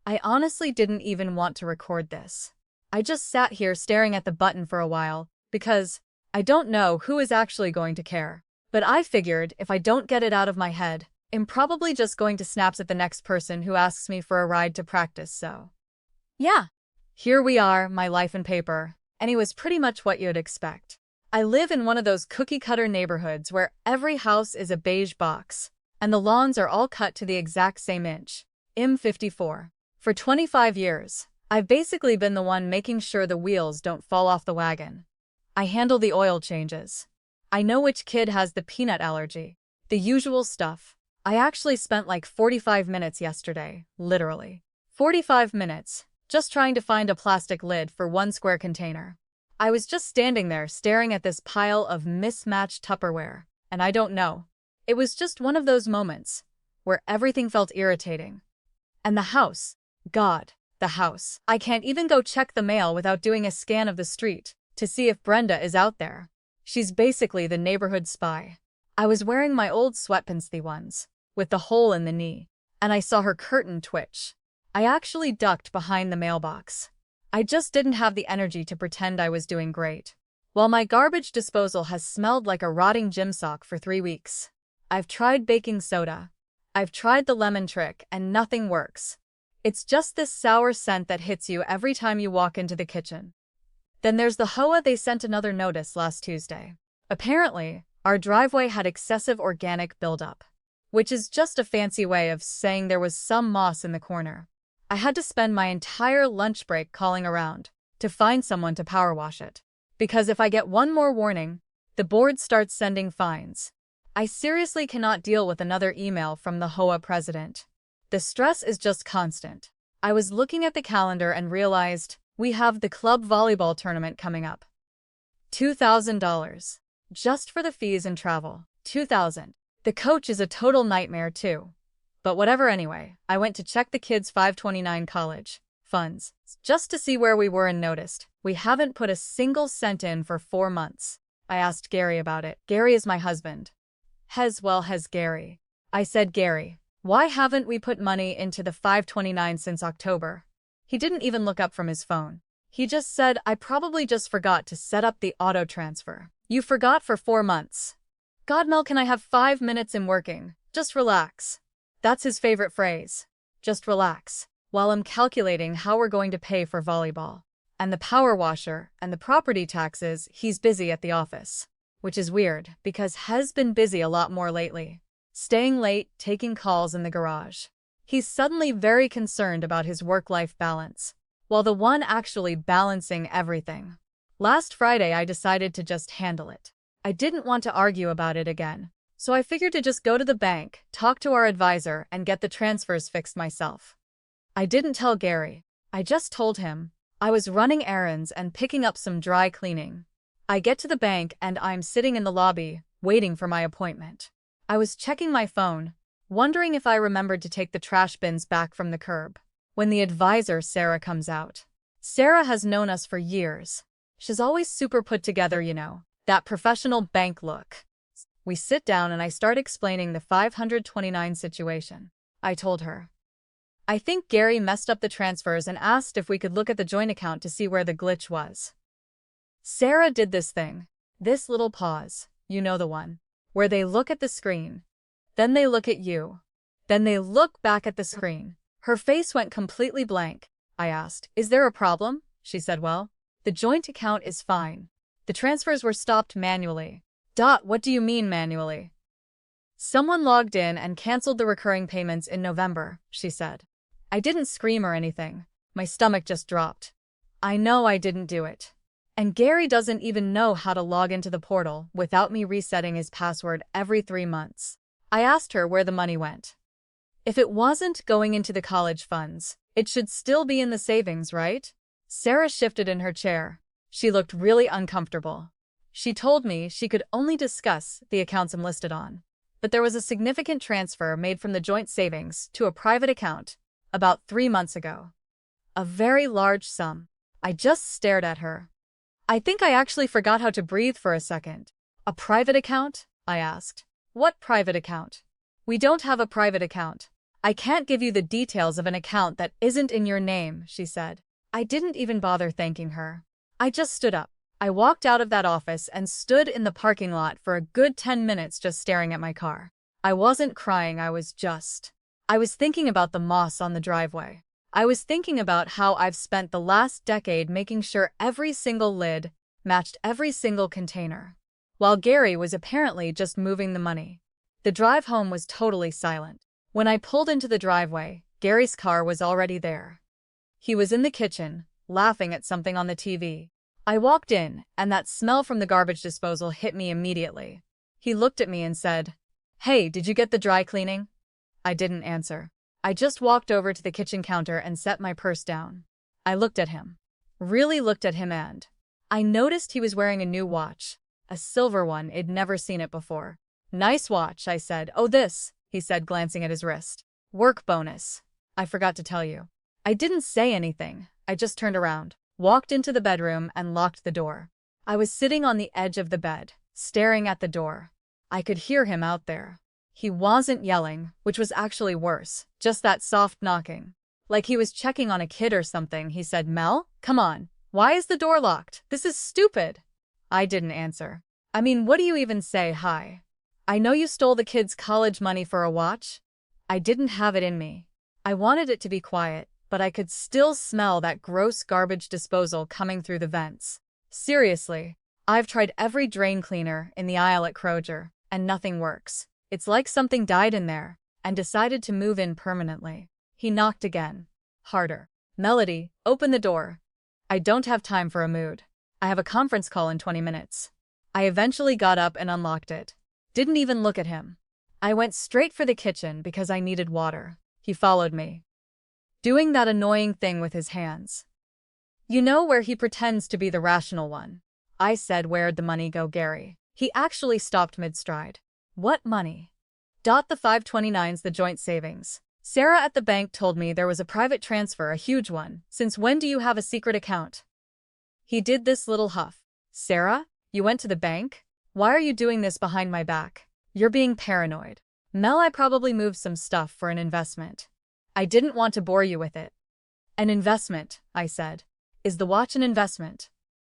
I honestly didn't even want to record this. I just sat here staring at the button for a while, because I don't know who is actually going to care. But I figured if I don't get it out of my head, I'm probably just going to snaps at the next person who asks me for a ride to practice, so. Yeah. Here we are, my life in paper, and it was pretty much what you'd expect. I live in one of those cookie-cutter neighborhoods where every house is a beige box, and the lawns are all cut to the exact same inch. M54. For 25 years, I've basically been the one making sure the wheels don't fall off the wagon. I handle the oil changes. I know which kid has the peanut allergy. The usual stuff. I actually spent like 45 minutes yesterday, literally. 45 minutes, just trying to find a plastic lid for one square container. I was just standing there staring at this pile of mismatched Tupperware, and I don't know. It was just one of those moments where everything felt irritating. And the house. God, the house. I can't even go check the mail without doing a scan of the street to see if Brenda is out there. She's basically the neighborhood spy. I was wearing my old sweatpants ones, with the hole in the knee, and I saw her curtain twitch. I actually ducked behind the mailbox. I just didn't have the energy to pretend I was doing great. While my garbage disposal has smelled like a rotting gym sock for 3 weeks. I've tried baking soda. I've tried the lemon trick, and nothing works. It's just this sour scent that hits you every time you walk into the kitchen. Then there's the HOA. They sent another notice last Tuesday. Apparently, our driveway had excessive organic buildup, which is just a fancy way of saying there was some moss in the corner. I had to spend my entire lunch break calling around to find someone to power wash it. Because if I get one more warning, the board starts sending fines. I seriously cannot deal with another email from the HOA president. The stress is just constant. I was looking at the calendar and realized we have the club volleyball tournament coming up. $2,000. Just for the fees and travel. $2,000. The coach is a total nightmare too. But whatever anyway, I went to check the kids' 529 college funds, just to see where we were, and noticed we haven't put a single cent in for 4 months. I asked Gary about it. Gary is my husband. Has Gary. I said, Gary, why haven't we put money into the 529 since October? He didn't even look up from his phone. He just said, I probably just forgot to set up the auto transfer. You forgot for 4 months. God, Mel, can I have 5 minutes in working? Just relax. That's his favorite phrase. Just relax. While I'm calculating how we're going to pay for volleyball and the power washer and the property taxes, he's busy at the office. Which is weird, because has been busy a lot more lately. Staying late, taking calls in the garage. He's suddenly very concerned about his work-life balance, while the one actually balancing everything. Last Friday I decided to just handle it. I didn't want to argue about it again, so I figured to just go to the bank, talk to our advisor, and get the transfers fixed myself. I didn't tell Gary. I just told him I was running errands and picking up some dry cleaning. I get to the bank and I'm sitting in the lobby, waiting for my appointment. I was checking my phone, wondering if I remembered to take the trash bins back from the curb, when the advisor, Sarah, comes out. Sarah has known us for years. She's always super put together, you know, that professional bank look. We sit down and I start explaining the 529 situation. I told her, I think Gary messed up the transfers, and asked if we could look at the joint account to see where the glitch was. Sarah did this thing, this little pause, you know, the one where they look at the screen, then they look at you, then they look back at the screen. Her face went completely blank. I asked, is there a problem? She said, well, the joint account is fine. The transfers were stopped manually. What do you mean manually? Someone logged in and canceled the recurring payments in November, she said. I didn't scream or anything. My stomach just dropped. I know I didn't do it. And Gary doesn't even know how to log into the portal without me resetting his password every 3 months. I asked her where the money went. If it wasn't going into the college funds, it should still be in the savings, right? Sarah shifted in her chair. She looked really uncomfortable. She told me she could only discuss the accounts I'm listed on. But there was a significant transfer made from the joint savings to a private account about 3 months ago. A very large sum. I just stared at her. I think I actually forgot how to breathe for a second. A private account? I asked. What private account? We don't have a private account. I can't give you the details of an account that isn't in your name, she said. I didn't even bother thanking her. I just stood up. I walked out of that office and stood in the parking lot for a good 10 minutes just staring at my car. I wasn't crying, I was thinking about the moss on the driveway. I was thinking about how I've spent the last decade making sure every single lid matched every single container, while Gary was apparently just moving the money. The drive home was totally silent. When I pulled into the driveway, Gary's car was already there. He was in the kitchen, laughing at something on the TV. I walked in, and that smell from the garbage disposal hit me immediately. He looked at me and said, "Hey, did you get the dry cleaning?" I didn't answer. I just walked over to the kitchen counter and set my purse down. I looked at him. Really looked at him, and I noticed he was wearing a new watch. A silver one, I'd never seen it before. "Nice watch," I said. "Oh, this," he said, glancing at his wrist. "Work bonus. I forgot to tell you." I didn't say anything. I just turned around, walked into the bedroom, and locked the door. I was sitting on the edge of the bed, staring at the door. I could hear him out there. He wasn't yelling, which was actually worse, just that soft knocking. Like he was checking on a kid or something. He said, "Mel, come on. Why is the door locked? This is stupid." I didn't answer. I mean, what do you even say? "Hi. I know you stole the kid's college money for a watch." I didn't have it in me. I wanted it to be quiet, but I could still smell that gross garbage disposal coming through the vents. Seriously, I've tried every drain cleaner in the aisle at Kroger, and nothing works. It's like something died in there and decided to move in permanently. He knocked again. Harder. "Melody, open the door. I don't have time for a mood. I have a conference call in 20 minutes. I eventually got up and unlocked it. Didn't even look at him. I went straight for the kitchen because I needed water. He followed me, doing that annoying thing with his hands. You know, where he pretends to be the rational one. I said, "Where'd the money go, Gary?" He actually stopped mid-stride. "What money?" "The 529s, the joint savings. Sarah at the bank told me there was a private transfer, a huge one. Since when do you have a secret account?" He did this little huff. "Sarah? You went to the bank? Why are you doing this behind my back? You're being paranoid." "Mel, I probably moved some stuff for an investment. I didn't want to bore you with it." "An investment," I said. "Is the watch an investment?"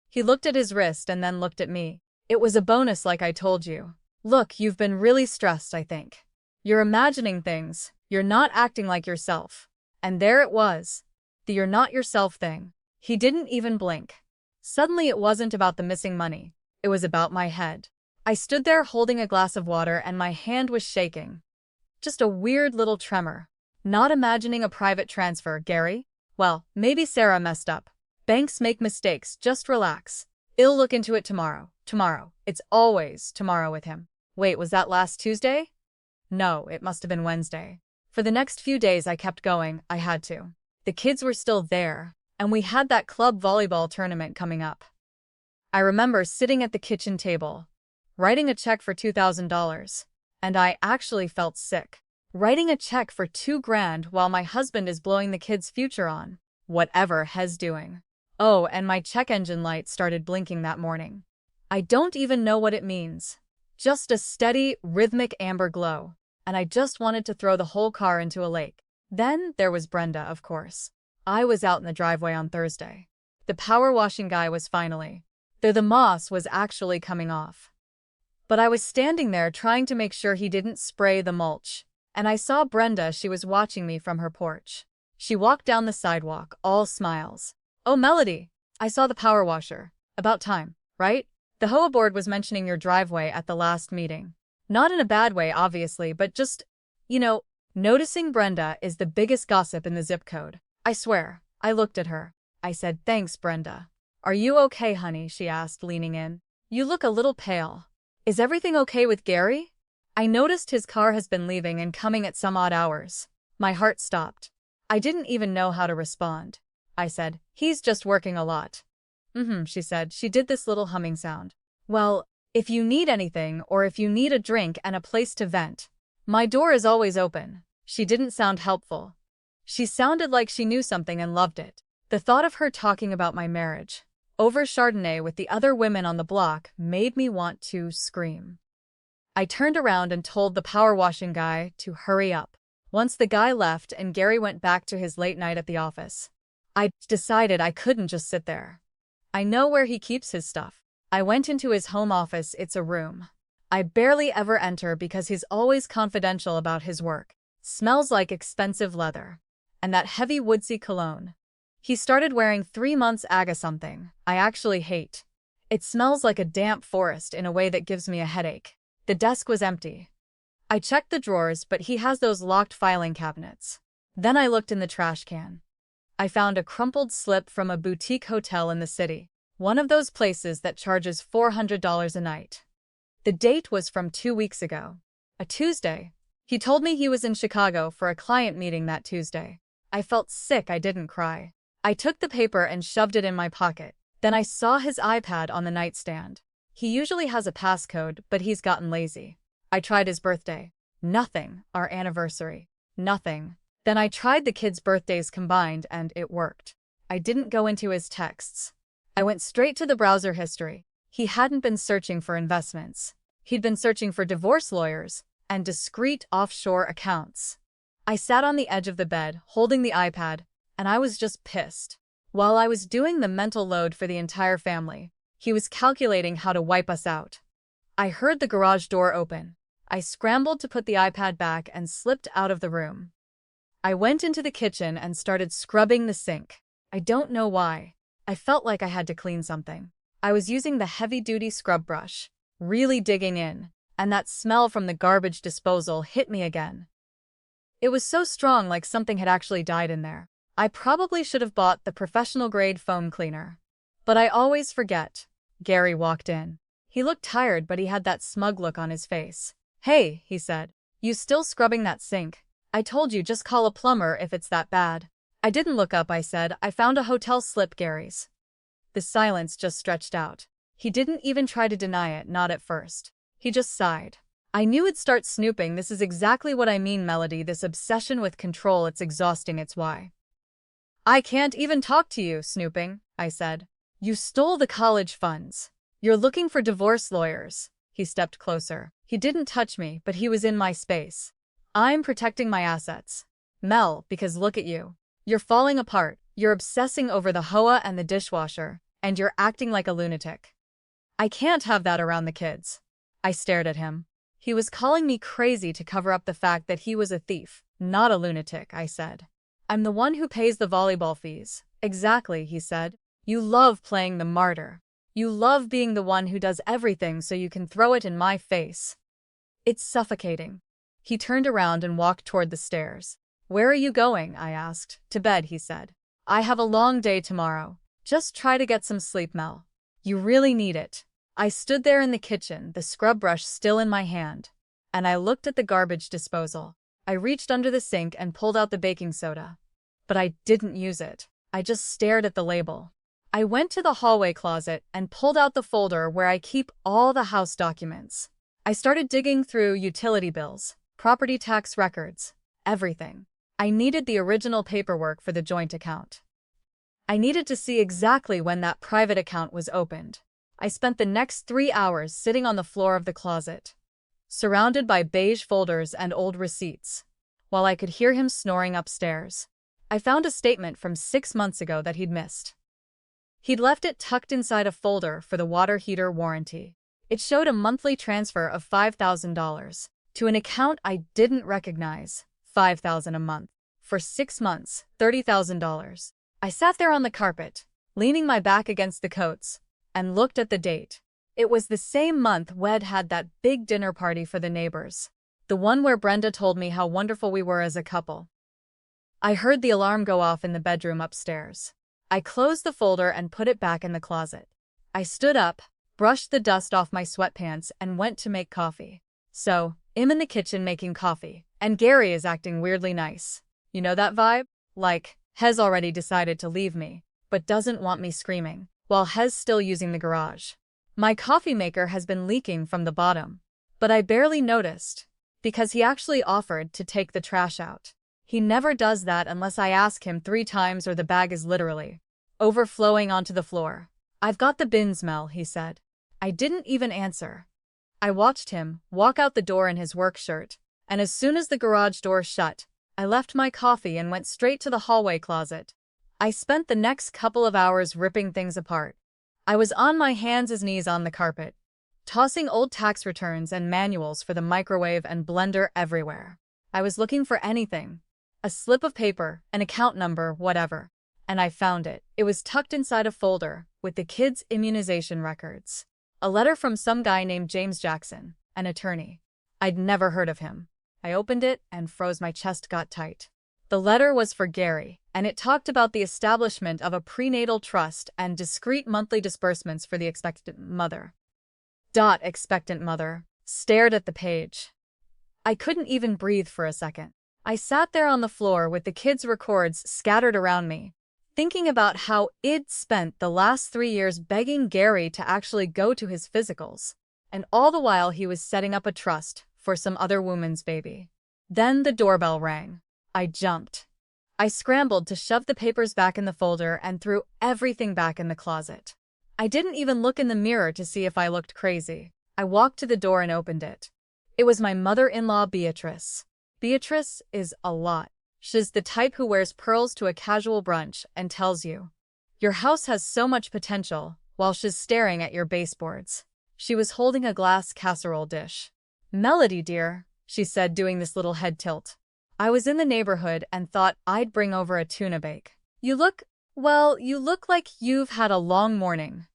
He looked at his wrist and then looked at me. "It was a bonus, like I told you. Look, you've been really stressed, I think. You're imagining things. You're not acting like yourself." And there it was. The "you're not yourself" thing. He didn't even blink. Suddenly it wasn't about the missing money. It was about my head. I stood there holding a glass of water and my hand was shaking. Just a weird little tremor. "Not imagining a private transfer, Gary? Well, maybe Sarah messed up. Banks make mistakes, just relax. I'll look into it tomorrow." Tomorrow. It's always tomorrow with him. Wait, was that last Tuesday? No, it must have been Wednesday. For the next few days I kept going. I had to. The kids were still there, and we had that club volleyball tournament coming up. I remember sitting at the kitchen table, writing a check for $2,000, and I actually felt sick. Writing a check for $2,000 while my husband is blowing the kids' future on whatever he's doing. Oh, and my check engine light started blinking that morning. I don't even know what it means. Just a steady, rhythmic amber glow, and I just wanted to throw the whole car into a lake. Then there was Brenda, of course. I was out in the driveway on Thursday. The power washing guy was finally there. The moss was actually coming off. But I was standing there trying to make sure he didn't spray the mulch, and I saw Brenda. She was watching me from her porch. She walked down the sidewalk, all smiles. "Oh, Melody, I saw the power washer. About time, right? The HOA board was mentioning your driveway at the last meeting. Not in a bad way, obviously, but just, noticing Brenda is the biggest gossip in the zip code. I swear." I looked at her. I said, "Thanks, Brenda." "Are you okay, honey?" she asked, leaning in. "You look a little pale. Is everything okay with Gary?" I noticed his car has been leaving and coming at some odd hours. My heart stopped. I didn't even know how to respond. I said, "He's just working a lot." She said. She did this little humming sound. "Well, if you need anything or if you need a drink and a place to vent, my door is always open." She didn't sound helpful. She sounded like she knew something and loved it. The thought of her talking about my marriage over Chardonnay with the other women on the block made me want to scream. I turned around and told the power washing guy to hurry up. Once the guy left and Gary went back to his late night at the office, I decided I couldn't just sit there. I know where he keeps his stuff. I went into his home office. It's a room I barely ever enter because he's always confidential about his work. Smells like expensive leather. And that heavy woodsy cologne. He started wearing 3 months aga something I actually hate. It smells like a damp forest in a way that gives me a headache. The desk was empty. I checked the drawers, but he has those locked filing cabinets. Then I looked in the trash can. I found a crumpled slip from a boutique hotel in the city. One of those places that charges $400 a night. The date was from 2 weeks ago. A Tuesday. He told me he was in Chicago for a client meeting that Tuesday. I felt sick. I didn't cry. I took the paper and shoved it in my pocket. Then I saw his iPad on the nightstand. He usually has a passcode, but he's gotten lazy. I tried his birthday. Nothing. Our anniversary. Nothing. Then I tried the kids' birthdays combined and it worked. I didn't go into his texts. I went straight to the browser history. He hadn't been searching for investments. He'd been searching for divorce lawyers and discreet offshore accounts. I sat on the edge of the bed, holding the iPad, and I was just pissed. While I was doing the mental load for the entire family, he was calculating how to wipe us out. I heard the garage door open. I scrambled to put the iPad back and slipped out of the room. I went into the kitchen and started scrubbing the sink. I don't know why. I felt like I had to clean something. I was using the heavy-duty scrub brush, really digging in, and that smell from the garbage disposal hit me again. It was so strong, like something had actually died in there. I probably should have bought the professional-grade foam cleaner. But I always forget. Gary walked in. He looked tired, but he had that smug look on his face. "Hey," he said. "You still scrubbing that sink? I told you, just call a plumber if it's that bad." I didn't look up, I said. "I found a hotel slip." Gary's. The silence just stretched out. He didn't even try to deny it, not at first. He just sighed. I knew it'd start snooping. This is exactly what I mean, Melody. This obsession with control, it's exhausting, it's why. "I can't even talk to you, snooping," I said. "You stole the college funds. You're looking for divorce lawyers." He stepped closer. He didn't touch me, but he was in my space. "I'm protecting my assets, Mel, because look at you. You're falling apart. You're obsessing over the hoa and the dishwasher, and you're acting like a lunatic. I can't have that around the kids." I stared at him. He was calling me crazy to cover up the fact that he was a thief, not a lunatic, I said. "I'm the one who pays the volleyball fees." "Exactly," he said. "You love playing the martyr. You love being the one who does everything so you can throw it in my face. It's suffocating." He turned around and walked toward the stairs. "Where are you going?" I asked. "To bed," he said. "I have a long day tomorrow. Just try to get some sleep, Mel. You really need it." I stood there in the kitchen, the scrub brush still in my hand, and I looked at the garbage disposal. I reached under the sink and pulled out the baking soda. But I didn't use it. I just stared at the label. I went to the hallway closet and pulled out the folder where I keep all the house documents. I started digging through utility bills, property tax records, everything. I needed the original paperwork for the joint account. I needed to see exactly when that private account was opened. I spent the next 3 hours sitting on the floor of the closet, surrounded by beige folders and old receipts, while I could hear him snoring upstairs. I found a statement from 6 months ago that he'd missed. He'd left it tucked inside a folder for the water heater warranty. It showed a monthly transfer of $5,000 to an account I didn't recognize, $5,000 a month. For 6 months, $30,000. I sat there on the carpet, leaning my back against the coats, and looked at the date. It was the same month Wed had that big dinner party for the neighbors. The one where Brenda told me how wonderful we were as a couple. I heard the alarm go off in the bedroom upstairs. I closed the folder and put it back in the closet. I stood up, brushed the dust off my sweatpants, and went to make coffee. So, I'm in the kitchen making coffee, and Gary is acting weirdly nice. You know that vibe? Like, Hez already decided to leave me, but doesn't want me screaming, while Hez still using the garage. My coffee maker has been leaking from the bottom, but I barely noticed, because he actually offered to take the trash out. He never does that unless I ask him 3 times or the bag is literally overflowing onto the floor. "I've got the bins, Mel," he said. I didn't even answer. I watched him walk out the door in his work shirt, and as soon as the garage door shut, I left my coffee and went straight to the hallway closet. I spent the next couple of hours ripping things apart. I was on my hands and knees on the carpet, tossing old tax returns and manuals for the microwave and blender everywhere. I was looking for anything. A slip of paper, an account number, whatever. And I found it. It was tucked inside a folder with the kids' immunization records. A letter from some guy named James Jackson, an attorney. I'd never heard of him. I opened it and froze. My chest got tight. The letter was for Gary, and it talked about the establishment of a prenatal trust and discreet monthly disbursements for the expectant mother. Expectant mother stared at the page. I couldn't even breathe for a second. I sat there on the floor with the kids' records scattered around me, thinking about how I'd spent the last 3 years begging Gary to actually go to his physicals, and all the while he was setting up a trust for some other woman's baby. Then the doorbell rang. I jumped. I scrambled to shove the papers back in the folder and threw everything back in the closet. I didn't even look in the mirror to see if I looked crazy. I walked to the door and opened it. It was my mother-in-law, Beatrice. Beatrice is a lot. She's the type who wears pearls to a casual brunch and tells you, "Your house has so much potential," while she's staring at your baseboards. She was holding a glass casserole dish. "Melody, dear," she said, doing this little head tilt. I was in the neighborhood and thought I'd bring over a tuna bake. You look like you've had a long morning."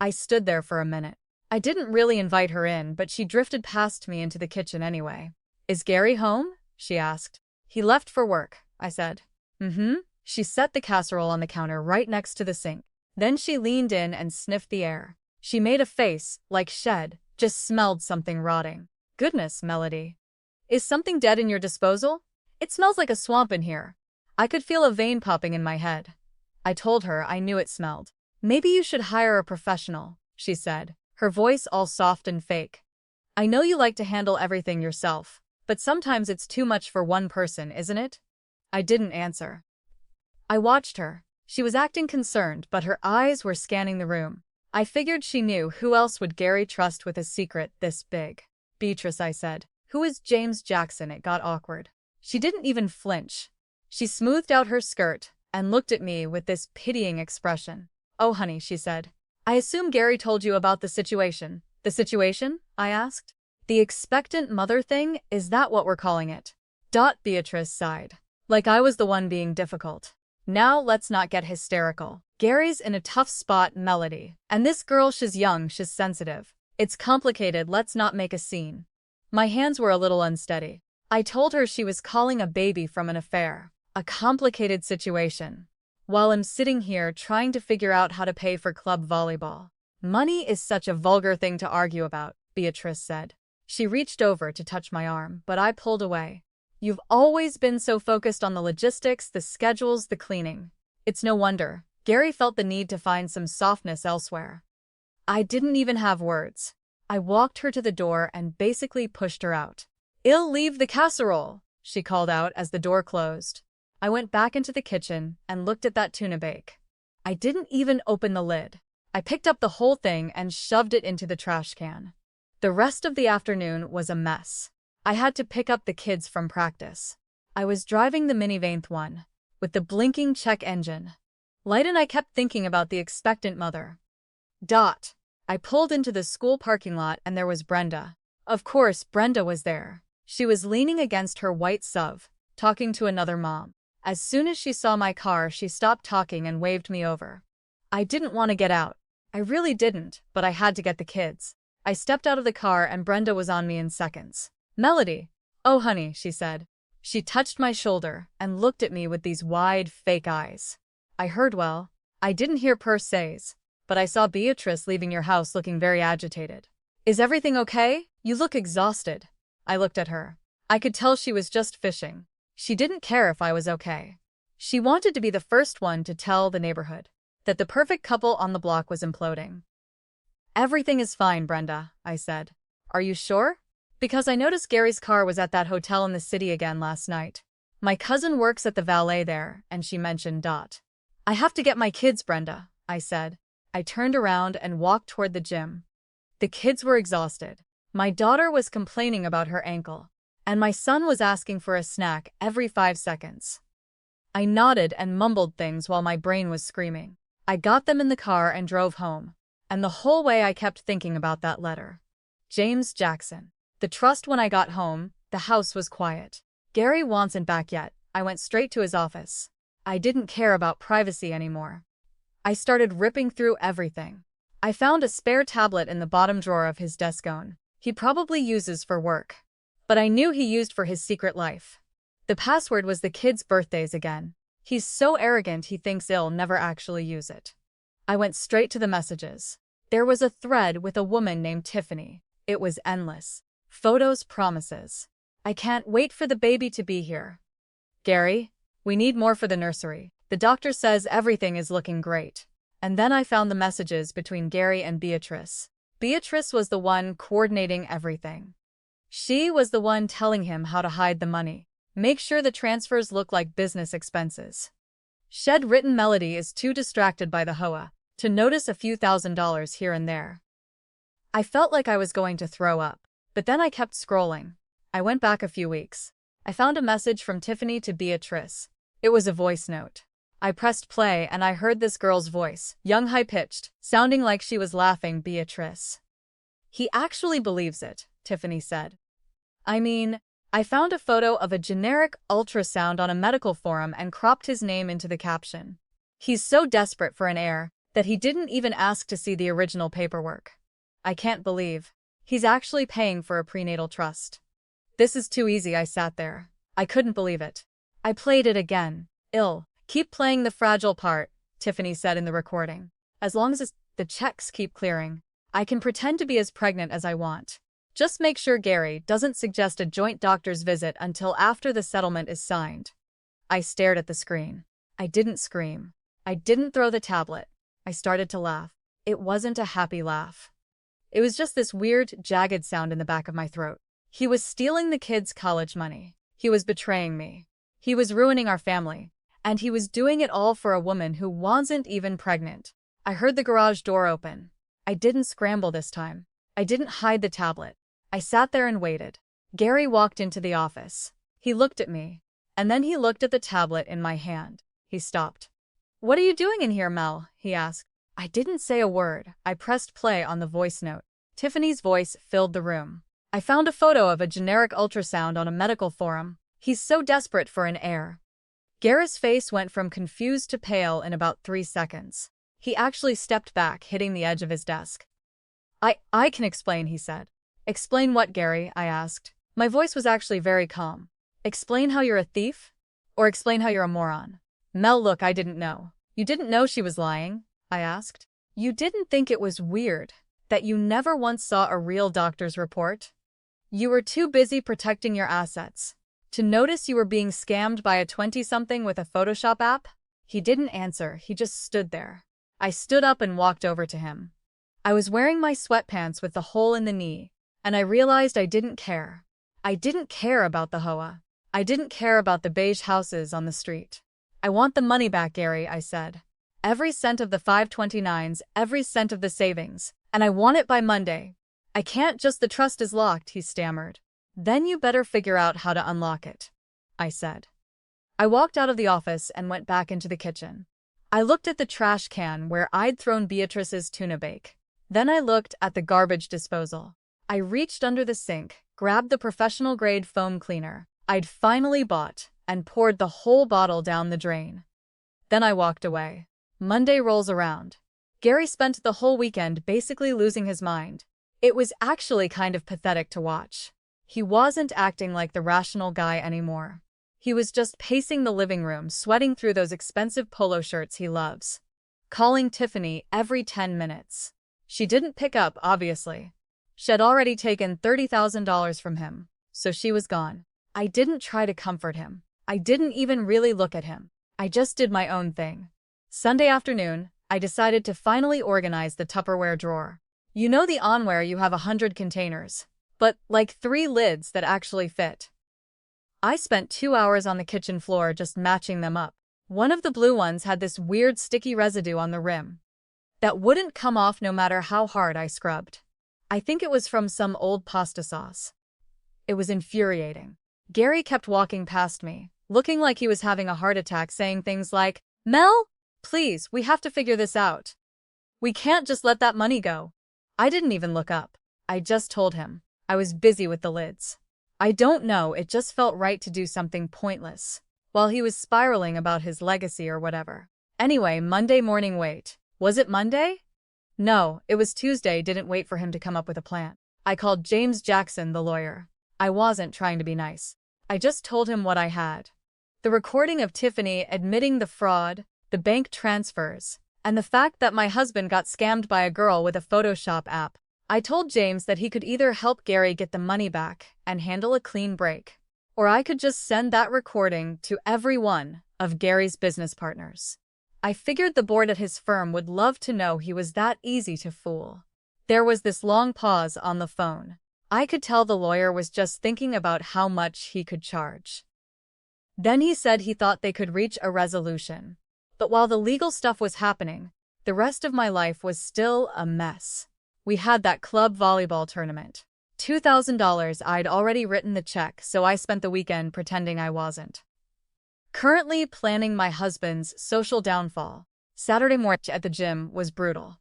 I stood there for a minute. I didn't really invite her in, but she drifted past me into the kitchen anyway. "Is Gary home?" she asked. "He left for work," I said. "Mm-hmm." She set the casserole on the counter right next to the sink. Then she leaned in and sniffed the air. She made a face like she'd just smelled something rotting. "Goodness, Melody. Is something dead in your disposal? It smells like a swamp in here." I could feel a vein popping in my head. I told her I knew it smelled. "Maybe you should hire a professional," she said, her voice all soft and fake. "I know you like to handle everything yourself, but sometimes it's too much for one person, isn't it?" I didn't answer. I watched her. She was acting concerned, but her eyes were scanning the room. I figured she knew. Who else would Gary trust with a secret this big? "Beatrice," I said. "Who is James Jackson?" It got awkward. She didn't even flinch. She smoothed out her skirt and looked at me with this pitying expression. "Oh, honey," she said. "I assume Gary told you about the situation." "The situation?" I asked. "The expectant mother thing, is that what we're calling it?" Beatrice sighed. Like I was the one being difficult. "Now let's not get hysterical. Gary's in a tough spot, Melody. And this girl, she's young, she's sensitive. It's complicated, let's not make a scene." My hands were a little unsteady. I told her she was calling a baby from an affair. A complicated situation. While I'm sitting here trying to figure out how to pay for club volleyball. "Money is such a vulgar thing to argue about," Beatrice said. She reached over to touch my arm, but I pulled away. "You've always been so focused on the logistics, the schedules, the cleaning. It's no wonder Gary felt the need to find some softness elsewhere." I didn't even have words. I walked her to the door and basically pushed her out. "I'll leave the casserole," she called out as the door closed. I went back into the kitchen and looked at that tuna bake. I didn't even open the lid. I picked up the whole thing and shoved it into the trash can. The rest of the afternoon was a mess. I had to pick up the kids from practice. I was driving the minivan one, with the blinking check engine light, and I kept thinking about the expectant mother. I pulled into the school parking lot and there was Brenda. Of course, Brenda was there. She was leaning against her white SUV, talking to another mom. As soon as she saw my car, she stopped talking and waved me over. I didn't want to get out. I really didn't, but I had to get the kids. I stepped out of the car and Brenda was on me in seconds. "Melody." "Oh, honey," she said. She touched my shoulder and looked at me with these wide, fake eyes. I heard well. I didn't hear per se's, but I saw Beatrice leaving your house looking very agitated. "Is everything okay? You look exhausted." I looked at her. I could tell she was just fishing. She didn't care if I was okay. She wanted to be the first one to tell the neighborhood that the perfect couple on the block was imploding. "Everything is fine, Brenda," I said. "Are you sure? Because I noticed Gary's car was at that hotel in the city again last night. My cousin works at the valet there, and she mentioned. I have to get my kids, Brenda," I said. I turned around and walked toward the gym. The kids were exhausted. My daughter was complaining about her ankle, and my son was asking for a snack every 5 seconds. I nodded and mumbled things while my brain was screaming. I got them in the car and drove home, and the whole way I kept thinking about that letter. James Jackson. The trust. When I got home, the house was quiet. Gary wasn't back yet. I went straight to his office. I didn't care about privacy anymore. I started ripping through everything. I found a spare tablet in the bottom drawer of his desk phone. He probably uses for work, but I knew he used for his secret life. The password was the kids' birthdays again. He's so arrogant he thinks he'll never actually use it. I went straight to the messages. There was a thread with a woman named Tiffany. It was endless. Photos, promises. I can't wait for the baby to be here. Gary, we need more for the nursery. The doctor says everything is looking great. And then I found the messages between Gary and Beatrice. Beatrice was the one coordinating everything. She was the one telling him how to hide the money. Make sure the transfers look like business expenses. Shed written Melody is too distracted by the hoa to notice a few $1,000s here and there. I felt like I was going to throw up, but then I kept scrolling. I went back a few weeks. I found a message from Tiffany to Beatrice. It was a voice note. I pressed play and I heard this girl's voice, young, high-pitched, sounding like she was laughing. Beatrice. He actually believes it, Tiffany said. I mean, I found a photo of a generic ultrasound on a medical forum and cropped his name into the caption. He's so desperate for an heir that he didn't even ask to see the original paperwork. I can't believe he's actually paying for a prenatal trust. This is too easy. I sat there. I couldn't believe it. I played it again. Keep playing the fragile part, Tiffany said in the recording. As long as the checks keep clearing, I can pretend to be as pregnant as I want. Just make sure Gary doesn't suggest a joint doctor's visit until after the settlement is signed. I stared at the screen. I didn't scream. I didn't throw the tablet. I started to laugh. It wasn't a happy laugh. It was just this weird, jagged sound in the back of my throat. He was stealing the kids' college money. He was betraying me. He was ruining our family. And he was doing it all for a woman who wasn't even pregnant. I heard the garage door open. I didn't scramble this time. I didn't hide the tablet. I sat there and waited. Gary walked into the office. He looked at me, and then he looked at the tablet in my hand. He stopped. "What are you doing in here, Mel?" he asked. I didn't say a word. I pressed play on the voice note. Tiffany's voice filled the room. I found a photo of a generic ultrasound on a medical forum. He's so desperate for an heir. Gary's face went from confused to pale in about 3 seconds. He actually stepped back, hitting the edge of his desk. I can explain, he said. Explain what, Gary? I asked. My voice was actually very calm. Explain how you're a thief? Or explain how you're a moron? Mel, look, I didn't know. You didn't know she was lying? I asked. You didn't think it was weird that you never once saw a real doctor's report? You were too busy protecting your assets to notice you were being scammed by a 20-something with a Photoshop app? He didn't answer, he just stood there. I stood up and walked over to him. I was wearing my sweatpants with the hole in the knee, and I realized I didn't care. I didn't care about the hoa. I didn't care about the beige houses on the street. I want the money back, Gary, I said. Every cent of the 529s, every cent of the savings, and I want it by Monday. I can't just, the trust is locked, he stammered. Then you better figure out how to unlock it, I said. I walked out of the office and went back into the kitchen. I looked at the trash can where I'd thrown Beatrice's tuna bake. Then I looked at the garbage disposal. I reached under the sink, grabbed the professional-grade foam cleaner I'd finally bought, and poured the whole bottle down the drain. Then I walked away. Monday rolls around. Gary spent the whole weekend basically losing his mind. It was actually kind of pathetic to watch. He wasn't acting like the rational guy anymore. He was just pacing the living room, sweating through those expensive polo shirts he loves, calling Tiffany every 10 minutes. She didn't pick up, obviously. She'd already taken $30,000 from him, so she was gone. I didn't try to comfort him. I didn't even really look at him. I just did my own thing. Sunday afternoon, I decided to finally organize the Tupperware drawer. You know the on where you have 100 containers, but like 3 lids that actually fit. I spent 2 hours on the kitchen floor just matching them up. One of the blue ones had this weird sticky residue on the rim that wouldn't come off no matter how hard I scrubbed. I think it was from some old pasta sauce. It was infuriating. Gary kept walking past me, looking like he was having a heart attack, saying things like, "Mel, please, we have to figure this out. We can't just let that money go." I didn't even look up. I just told him. I was busy with the lids. I don't know, it just felt right to do something pointless, while he was spiraling about his legacy or whatever. Anyway, Monday morning wait. Was it Monday? No, it was Tuesday. Didn't wait for him to come up with a plan. I called James Jackson, the lawyer. I wasn't trying to be nice. I just told him what I had. The recording of Tiffany admitting the fraud, the bank transfers, and the fact that my husband got scammed by a girl with a Photoshop app. I told James that he could either help Gary get the money back and handle a clean break, or I could just send that recording to every one of Gary's business partners. I figured the board at his firm would love to know he was that easy to fool. There was this long pause on the phone. I could tell the lawyer was just thinking about how much he could charge. Then he said he thought they could reach a resolution. But while the legal stuff was happening, the rest of my life was still a mess. We had that club volleyball tournament. $2,000. I'd already written the check, so I spent the weekend pretending I wasn't. Currently planning my husband's social downfall. Saturday morning at the gym was brutal.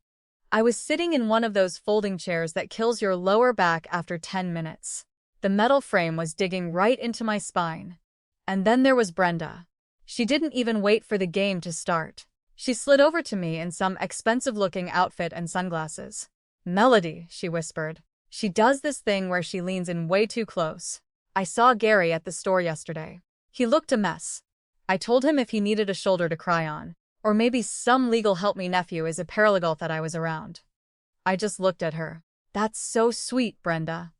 I was sitting in one of those folding chairs that kills your lower back after 10 minutes. The metal frame was digging right into my spine. And then there was Brenda. She didn't even wait for the game to start. She slid over to me in some expensive-looking outfit and sunglasses. "Melody," she whispered. "She does this thing where she leans in way too close. I saw Gary at the store yesterday. He looked a mess. I told him if he needed a shoulder to cry on, or maybe some legal help, me nephew is a paralegal that I was around." I just looked at her. "That's so sweet, Brenda."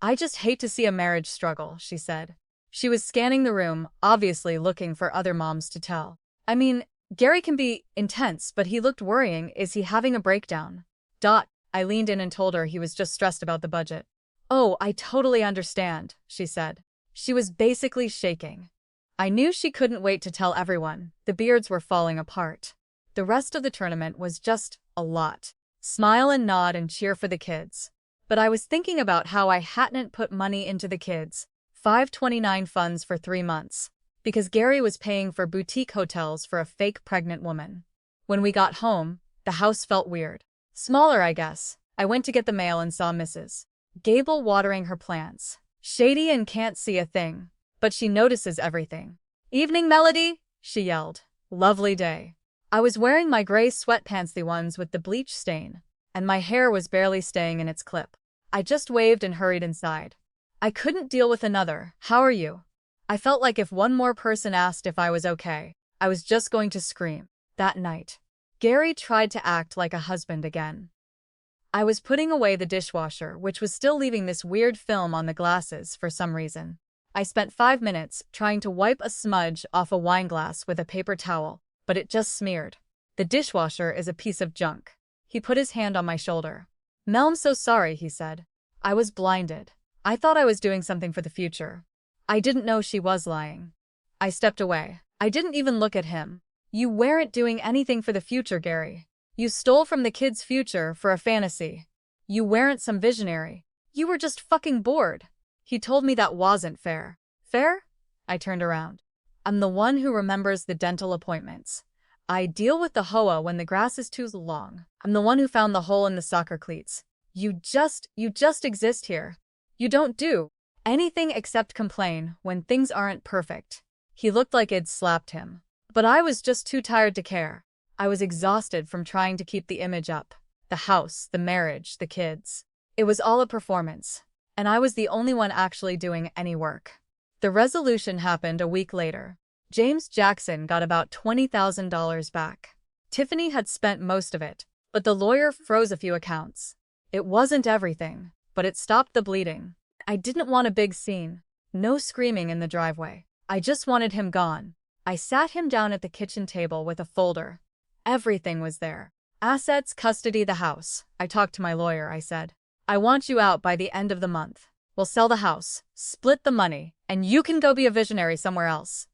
"I just hate to see a marriage struggle," she said. She was scanning the room, obviously looking for other moms to tell. "I mean, Gary can be intense, but he looked worrying. Is he having a breakdown?" I leaned in and told her he was just stressed about the budget. "Oh, I totally understand," she said. She was basically shaking. I knew she couldn't wait to tell everyone. The beards were falling apart. The rest of the tournament was just a lot. Smile and nod and cheer for the kids. But I was thinking about how I hadn't put money into the kids' 529 funds for 3 months, because Gary was paying for boutique hotels for a fake pregnant woman. When we got home, the house felt weird. Smaller, I guess. I went to get the mail and saw Mrs. Gable watering her plants. Shady and can't see a thing, but she notices everything. "Evening, Melody," she yelled. Lovely day. I was wearing my gray sweatpants, the ones with the bleach stain, and my hair was barely staying in its clip. I just waved and hurried inside. I couldn't deal with another "How are you?" I felt like if one more person asked if I was okay, I was just going to scream. That night, Gary tried to act like a husband again. I was putting away the dishwasher, which was still leaving this weird film on the glasses for some reason. I spent 5 minutes trying to wipe a smudge off a wine glass with a paper towel, but it just smeared. "The dishwasher is a piece of junk." He put his hand on my shoulder. "Mel, I'm so sorry," he said. I was blinded. I thought I was doing something for the future. I didn't know she was lying. I stepped away. I didn't even look at him. "You weren't doing anything for the future, Gary. You stole from the kids' future for a fantasy. You weren't some visionary. You were just fucking bored." He told me that wasn't fair. Fair? I turned around. I'm the one who remembers the dental appointments. I deal with the hoa when the grass is too long. I'm the one who found the hole in the soccer cleats. You just exist here. You don't do anything except complain when things aren't perfect." He looked like I'd slapped him. But I was just too tired to care. I was exhausted from trying to keep the image up. The house, the marriage, the kids. It was all a performance. And I was the only one actually doing any work. The resolution happened a week later. James Jackson got about $20,000 back. Tiffany had spent most of it, but the lawyer froze a few accounts. It wasn't everything, but it stopped the bleeding. I didn't want a big scene. No screaming in the driveway. I just wanted him gone. I sat him down at the kitchen table with a folder. Everything was there. "Assets, custody, the house." I talked to my lawyer, I said. "I want you out by the end of the month. We'll sell the house, split the money, and you can go be a visionary somewhere else."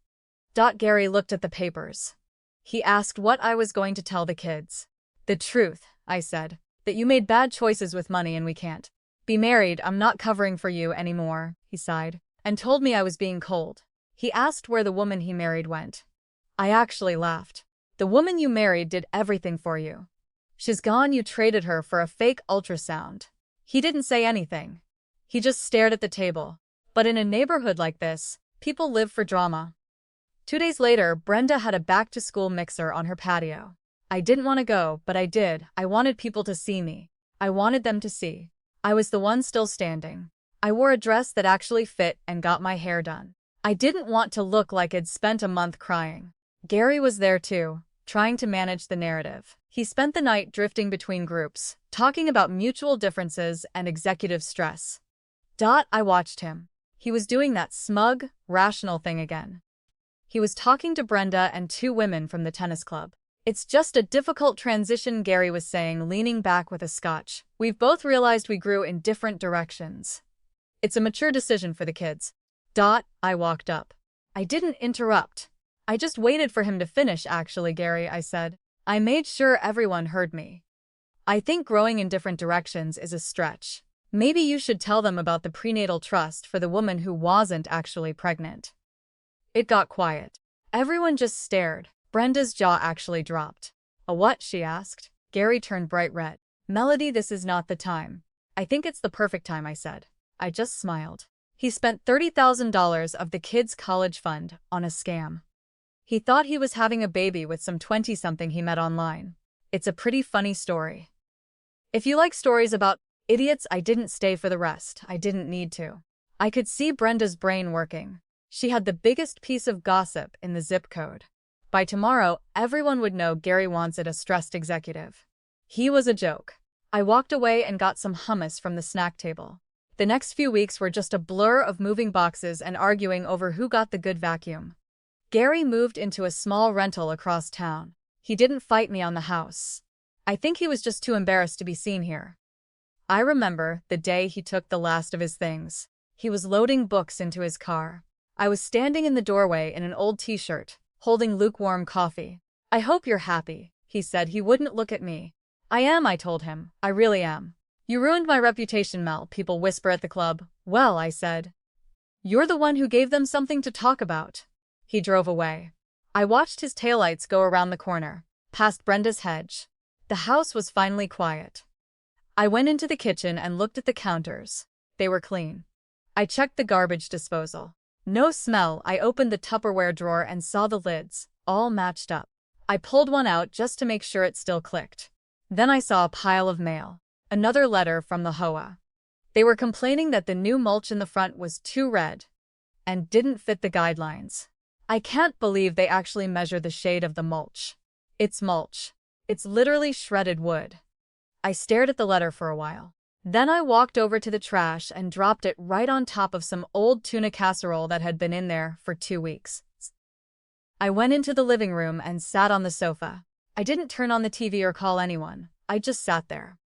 Gary looked at the papers. He asked what I was going to tell the kids. "The truth," I said. "That you made bad choices with money and we can't Be married, I'm not covering for you anymore, he sighed, and told me I was being cold. He asked where the woman he married went. I actually laughed. The woman you married did everything for you. She's gone, you traded her for a fake ultrasound. He didn't say anything. He just stared at the table. But in a neighborhood like this, people live for drama. 2 days later, Brenda had a back-to-school mixer on her patio. I didn't want to go, but I did. I wanted people to see me. I wanted them to see. I was the one still standing. I wore a dress that actually fit and got my hair done. I didn't want to look like I'd spent a month crying. Gary was there too, trying to manage the narrative. He spent the night drifting between groups, talking about mutual differences and executive stress. I watched him. He was doing that smug, rational thing again. He was talking to Brenda and 2 women from the tennis club. It's just a difficult transition, Gary was saying, leaning back with a scotch. We've both realized we grew in different directions. It's a mature decision for the kids. I walked up. I didn't interrupt. I just waited for him to finish, actually, Gary, I said. I made sure everyone heard me. I think growing in different directions is a stretch. Maybe you should tell them about the prenatal trust for the woman who wasn't actually pregnant. It got quiet. Everyone just stared. Brenda's jaw actually dropped. A what? She asked. Gary turned bright red. Melody, this is not the time. I think it's the perfect time, I said. I just smiled. He spent $30,000 of the kids' college fund on a scam. He thought he was having a baby with some 20-something he met online. It's a pretty funny story. If you like stories about idiots, I didn't stay for the rest. I didn't need to. I could see Brenda's brain working. She had the biggest piece of gossip in the zip code. By tomorrow, everyone would know Gary wanted a stressed executive. He was a joke. I walked away and got some hummus from the snack table. The next few weeks were just a blur of moving boxes and arguing over who got the good vacuum. Gary moved into a small rental across town. He didn't fight me on the house. I think he was just too embarrassed to be seen here. I remember the day he took the last of his things. He was loading books into his car. I was standing in the doorway in an old t-shirt, holding lukewarm coffee. I hope you're happy, he said. He wouldn't look at me. I am, I told him. I really am. You ruined my reputation, Mel, people whisper at the club. Well, I said. You're the one who gave them something to talk about. He drove away. I watched his taillights go around the corner, past Brenda's hedge. The house was finally quiet. I went into the kitchen and looked at the counters. They were clean. I checked the garbage disposal. No smell. I opened the Tupperware drawer and saw the lids, all matched up. I pulled one out just to make sure it still clicked. Then I saw a pile of mail. Another letter from the HOA. They were complaining that the new mulch in the front was too red and didn't fit the guidelines. I can't believe they actually measured the shade of the mulch. It's mulch. It's literally shredded wood. I stared at the letter for a while. Then I walked over to the trash and dropped it right on top of some old tuna casserole that had been in there for 2 weeks. I went into the living room and sat on the sofa. I didn't turn on the TV or call anyone. I just sat there.